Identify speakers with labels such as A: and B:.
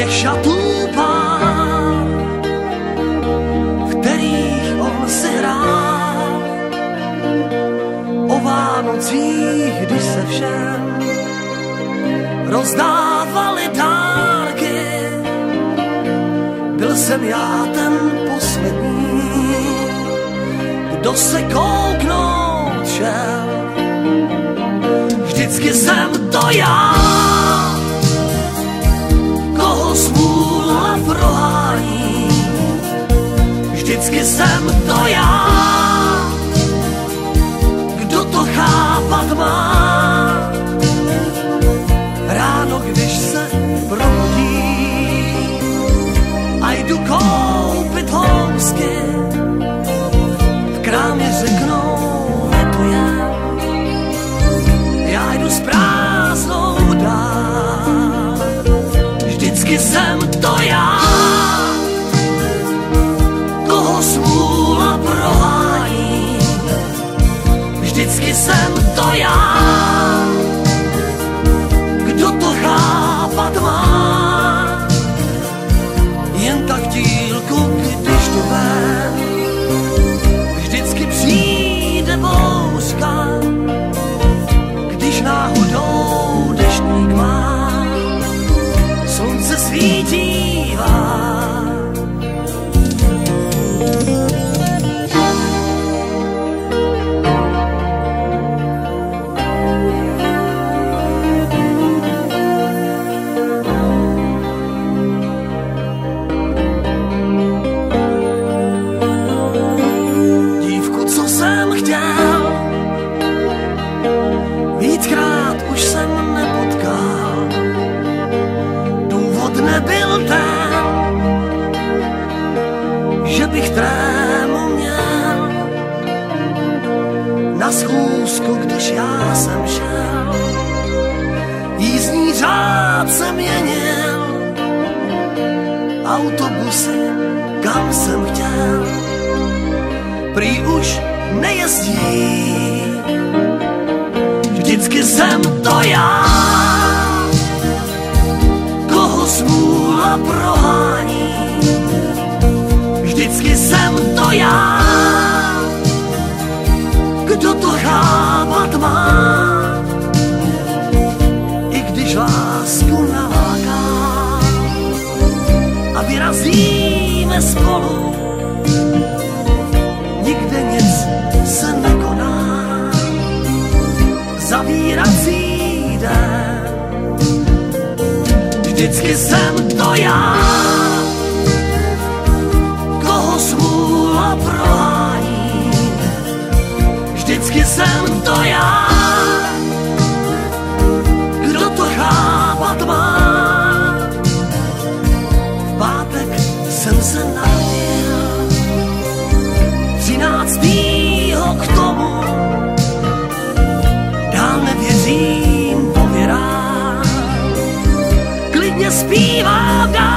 A: těch šatů pár, v kterých on si hrál. O Vánocích, když se všem rozdávali dárky, byl jsem já ten poslední, kdo se kouknout šel. Vždycky jsem to já, koho smůla prohání. Vždycky jsem to já, kdo to chápat má. Ráno, když se probudí a jdu koupit housky, v krámě řeknou, netujem, já jdu s prázdnou dál. Vždycky jsem to já, koho smůla prohání. Vždycky jsem to já, kdo to chápat má. Jen tak dílku, když jdu ven, vždycky přijde bouřka, když náhodou deštník má, slunce svítívá. Dívku, co jsem chtěl, víckrát už jsem nepotkal. Důvod nebyl ten, že bych trému měl. Na schůzku, když já jsem šel, jízdní řád se měnil. Autobusy, kam jsem chtěl, prý už nejezdí. Vždycky jsem to já, koho smůla prohání. Vždycky jsem to já, kdo to chápat má. I když lásku naláká a vyrazíme spolu, nikde nic se nekoná. Zavírací den, vždycky jsem to já, koho smůla prohání. Vždycky jsem to já, kdo to chápat má. V pátek jsem se narodil, 13. k tomu, dál nevěřím pověrám, klidně zpívám dál.